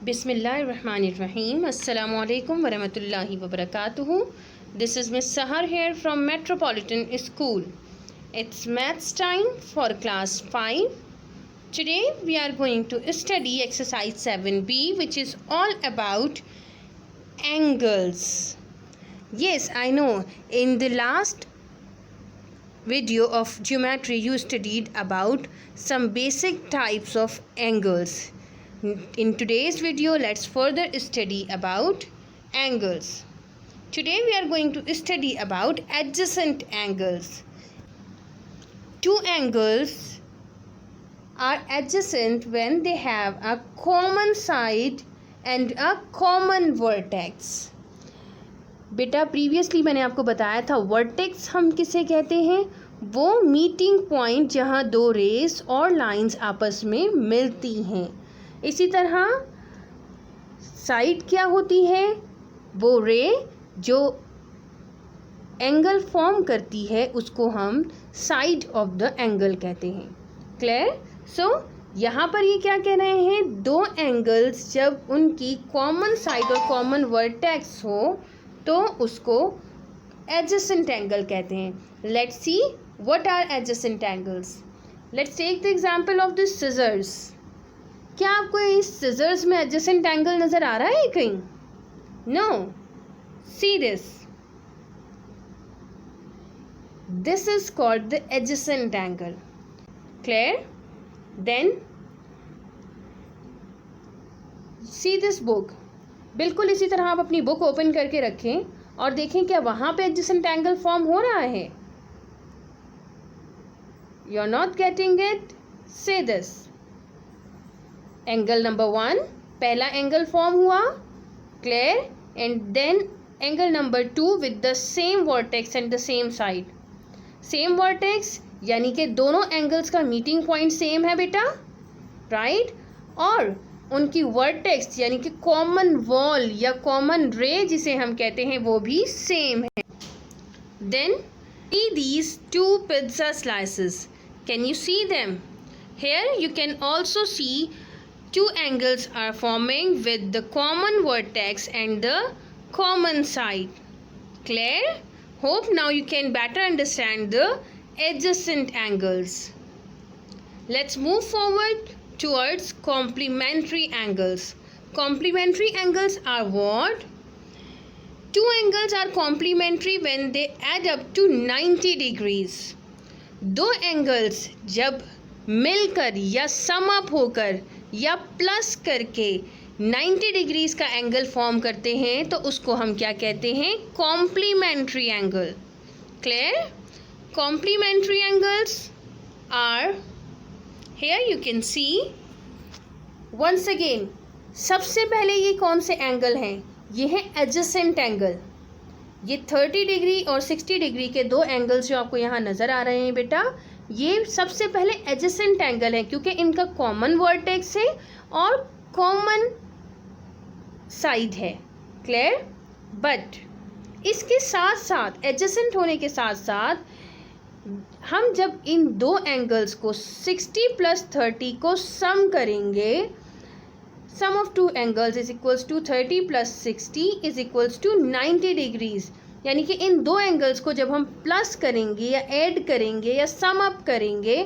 Bismillahirrahmanirrahim. Assalamu alaikum warahmatullahi wabarakatuh. This is Miss Sahar here from Metropolitan School. It's maths time for class 5. Today we are going to study exercise 7b, which is all about angles. Yes, I know. In the last video of geometry you studied about some basic types of angles. In today's video, let's further study about angles. Today we are going to study about adjacent angles. Two angles are adjacent when they have a common side and a common vertex. बेटा previously मैंने आपको बताया था vertex हम किसे कहते हैं, वो मीटिंग पॉइंट जहाँ दो रेस और लाइंस आपस में मिलती हैं. इसी तरह साइड क्या होती है, वो रे जो एंगल फॉर्म करती है उसको हम साइड ऑफ द एंगल कहते हैं. क्लियर? सो यहाँ पर ये क्या कह रहे हैं, दो एंगल्स जब उनकी कॉमन साइड और कॉमन वर्टेक्स हो तो उसको एडजेसेंट एंगल कहते हैं. Let's see what are adjacent angles. Let's take the example of the scissors. क्या आपको इस सिजर्स में एडजेसेंट एंगल नज़र आ रहा है कहीं? No. See this is called the adjacent angle. Clear? Then see this book. बिल्कुल इसी तरह आप अपनी बुक ओपन करके रखें और देखें क्या वहाँ पे एडजेसेंट एंगल फॉर्म हो रहा है. You are not getting it. Say this angle number 1, पहला एंगल फॉर्म हुआ. Clear? And then angle number 2 with the same vertex and the same side. Same vertex यानी कि दोनों एंगल्स का मीटिंग पॉइंट सेम है बेटा, राइट? और उनकी वर्टेक्स यानी कि कॉमन वॉल या कॉमन रे जिसे हम कहते हैं वो भी सेम है. Then see these two pizza slices. Can you see them? Here you can also see two angles are forming with the common vertex and the common side. Clear? Hope now you can better understand the adjacent angles. Let's move forward towards complementary angles. Complementary angles are what? Two angles are complementary when they add up to 90 degrees. दो angles जब मिलकर या sum up होकर या plus करके 90 degrees का angle form करते हैं तो उसको हम क्या कहते हैं, complementary angle. Clear? Complementary angles are, here you can see once again. सबसे पहले ये कौन से एंगल हैं, ये है एडजेसेंट एंगल. ये 30 डिग्री और 60 डिग्री के दो एंगल्स जो आपको यहाँ नज़र आ रहे हैं बेटा, ये सबसे पहले एडजेसेंट एंगल है क्योंकि इनका कॉमन वर्टेक्स है और कॉमन साइड है. क्लियर? बट इसके साथ साथ एडजेसेंट होने के साथ साथ हम जब इन दो एंगल्स को 60 + 30 को सम करेंगे, sum of two angles is equals to 30 + 60 is equals to 90 degrees. यानी कि इन दो एंगल्स को जब हम प्लस करेंगे या ऐड करेंगे या सम अप करेंगे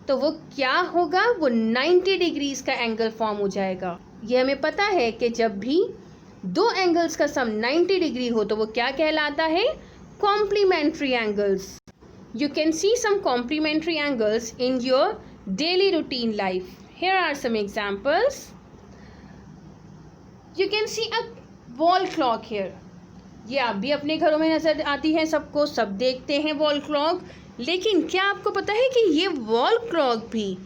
तो वो क्या होगा, वो 90 डिग्रीज का एंगल फॉर्म हो जाएगा. ये हमें पता है कि जब भी दो एंगल्स का सम 90 डिग्री हो तो वो क्या कहलाता है, complementary angles. You can see some complementary angles in your daily routine life. Here are some examples. You can see a wall clock here. ये आप भी अपने घरों में नज़र आती है सबको, सब देखते हैं वॉल क्लॉक. लेकिन क्या आपको पता है कि ये वॉल क्लॉक भी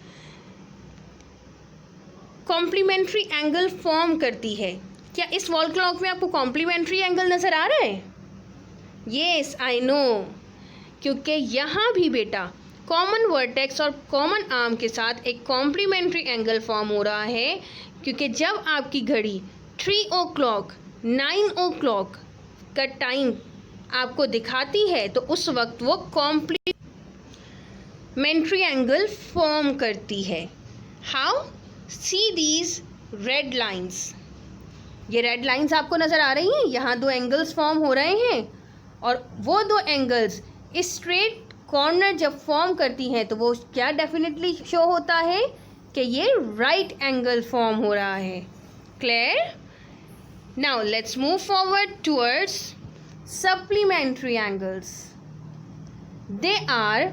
कॉम्प्लीमेंट्री एंगल फॉर्म करती है? क्या इस वॉल क्लॉक में आपको कॉम्प्लीमेंट्री एंगल नज़र आ रहा है? Yes, I know. क्योंकि यहाँ भी बेटा कॉमन वर्टेक्स और कॉमन आर्म के साथ एक कॉम्प्लीमेंट्री एंगल फॉर्म हो रहा है. क्योंकि जब आपकी घड़ी 3 o'clock 9 o'clock का टाइम आपको दिखाती है तो उस वक्त वो कॉम्प्लीमेंट्री एंगल फॉर्म करती है. How? C these red lines. ये रेड लाइंस आपको नज़र आ रही हैं, यहाँ दो एंगल्स फॉर्म हो रहे हैं और वो दो एंगल्स स्ट्रेट कॉर्नर जब फॉर्म करती हैं तो वो क्या डेफिनेटली शो होता है कि ये राइट एंगल फॉर्म हो रहा है। Clear? Now let's move forward towards supplementary angles. They are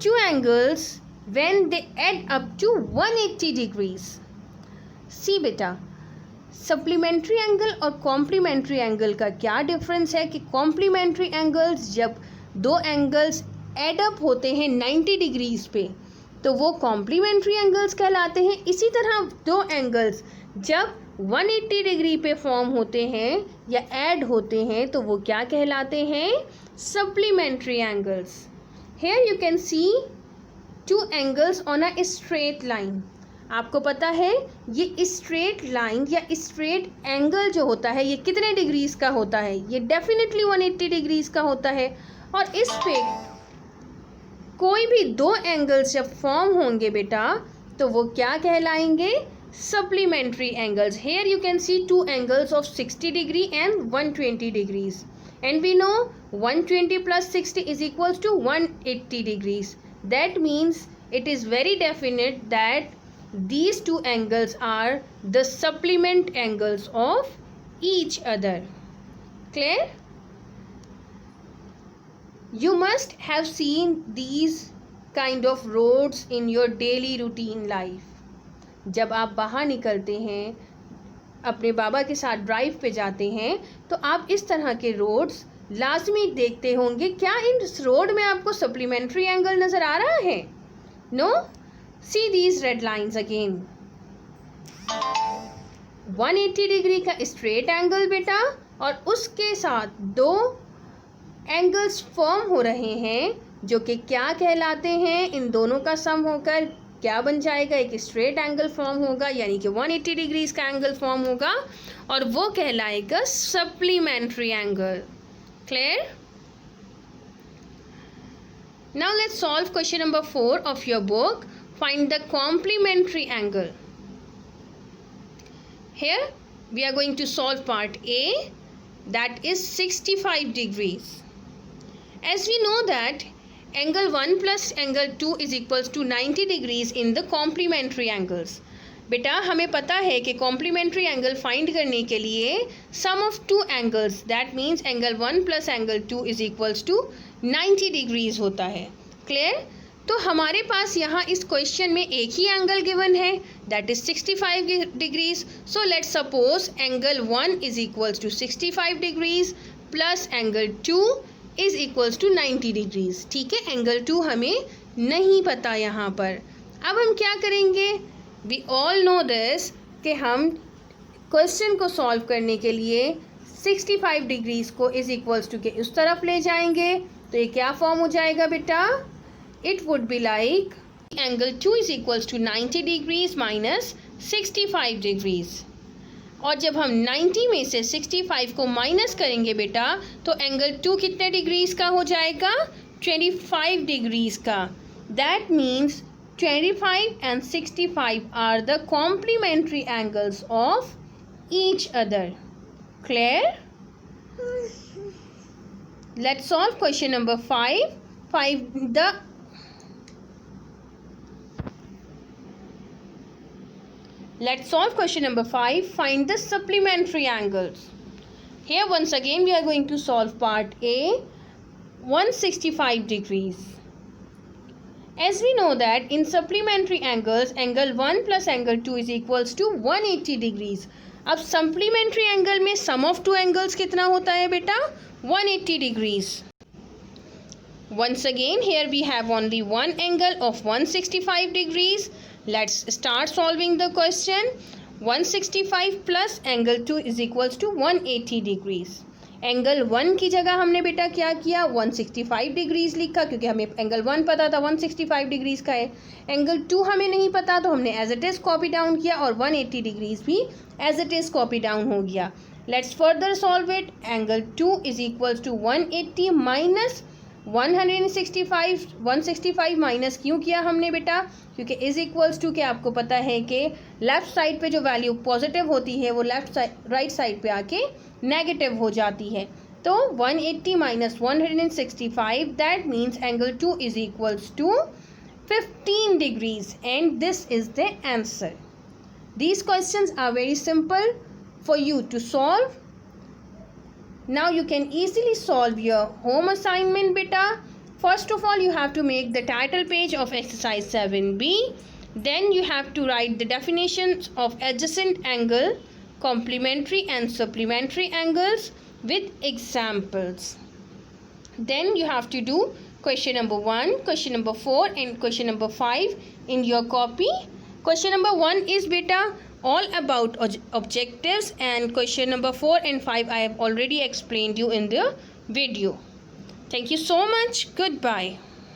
two angles when they add up to 180 degrees. See बेटा, सप्लीमेंट्री एंगल और कॉम्प्लीमेंट्री एंगल का क्या डिफरेंस है कि कॉम्प्लीमेंट्री एंगल्स जब दो एंगल्स एड अप होते हैं 90 डिग्रीज पे तो वो कॉम्प्लीमेंट्री एंगल्स कहलाते हैं। इसी तरह दो एंगल्स जब 180 डिग्री पे फॉर्म होते हैं या ऐड होते हैं तो वो क्या कहलाते हैं? Supplementary angles. Here you can see two angles on a straight line. आपको पता है ये स्ट्रेट लाइन या स्ट्रेट एंगल जो होता है ये कितने डिग्रीज का होता है? ये डेफिनेटली 180 डिग्रीज का होता है। और इस पे कोई भी दो एंगल्स जब फॉर्म होंगे बेटा तो वो क्या कहलाएंगे? Supplementary angles. Here you can see two angles of 60 degree and 120 degrees and we know 120 plus 60 is equals to 180 degrees. That means it is very definite that these two angles are the supplement angles of each other. Clear? You must have seen these kind of roads in your daily routine life. जब आप बाहर निकलते हैं अपने बाबा के साथ drive पे जाते हैं तो आप इस तरह के रोड्स लाजमी देखते होंगे। क्या इन रोड में आपको सप्लीमेंट्री एंगल नज़र आ रहा है? No? See these red lines again. 180 degree का स्ट्रेट एंगल बेटा और उसके साथ दो एंगल्स फॉर्म हो रहे हैं जो कि क्या कहलाते हैं? इन दोनों का सम होकर क्या बन जाएगा? एक स्ट्रेट एंगल फॉर्म होगा, यानी कि 180 डिग्रीज का एंगल फॉर्म होगा और वो कहलाएगा supplementary angle. Clear? Now let's solve question number 4 of your book. Find the complementary angle. Here we are going to solve part A, that is 65 degrees. As we know that angle 1 plus angle 2 is equals to 90 degrees in the complementary angles. बेटा हमें पता है कि complementary angle find करने के लिए sum of two angles that means angle 1 plus angle 2 is equals to 90 degrees होता है। क्लियर? तो हमारे पास यहाँ इस क्वेश्चन में एक ही एंगल गिवन है that is 65 degrees. So let's suppose angle 1 is equals to 65 degrees plus angle 2 is equals to 90 degrees. ठीक है, एंगल 2 हमें नहीं पता यहाँ पर। अब हम क्या करेंगे? वी ऑल नो दिस कि हम क्वेश्चन को सॉल्व करने के लिए 65 डिग्रीज को इज इक्वल्स टू के उस तरफ ले जाएंगे तो ये क्या फॉर्म हो जाएगा बेटा? It would be like angle 2 is equals to 90 degrees minus 65 degrees. और जब हम 90 में से 65 को माइनस करेंगे बेटा तो एंगल 2 कितने डिग्रीज का हो जाएगा? 25 डिग्रीज का। That means 25 and 65 are the complementary angles of each other. Clear? Let's solve question number 5. Let's solve question number 5. Find the supplementary angles. Here once again we are going to solve part A, 165 degrees. As we know that in supplementary angles, angle 1 plus angle 2 is equals to 180 degrees. अब supplementary angle में sum of two angles कितना होता है बेटा? 180 degrees. Once again here we have only one angle of 165 degrees. Let's start solving the question. 165 plus angle 2 is equals to 180 degrees. Angle 1 की जगह हमने बेटा क्या किया? 165 डिग्रीज लिखा क्योंकि हमें एंगल 1 पता था 165 डिग्रीज का है। एंगल 2 हमें नहीं पता तो हमने as it is copy down किया और 180 डिग्रीज भी as it is copy down हो गया। Let's further solve it. Angle 2 is equals to 180 minus 165 minus क्यों किया हमने बेटा, क्योंकि इज इक्वल्स टू के आपको पता है कि लेफ़्ट साइड पे जो वैल्यू पॉजिटिव होती है वो राइट साइड पे आके नेगेटिव हो जाती है। तो 180 minus 165, that means angle 2 is equals to 15 degrees, and this is the answer. These questions are very simple for you to solve. Now you can easily solve your home assignment beta. First of all, you have to make the title page of exercise 7b. Then you have to write the definitions of adjacent angle, complementary and supplementary angles with examples. Then you have to do question number 1, question number 4 and question number 5 in your copy. Question number 1 is beta all about objectives, and question number 4 and 5 I have already explained you in the video. Thank you so much. Goodbye.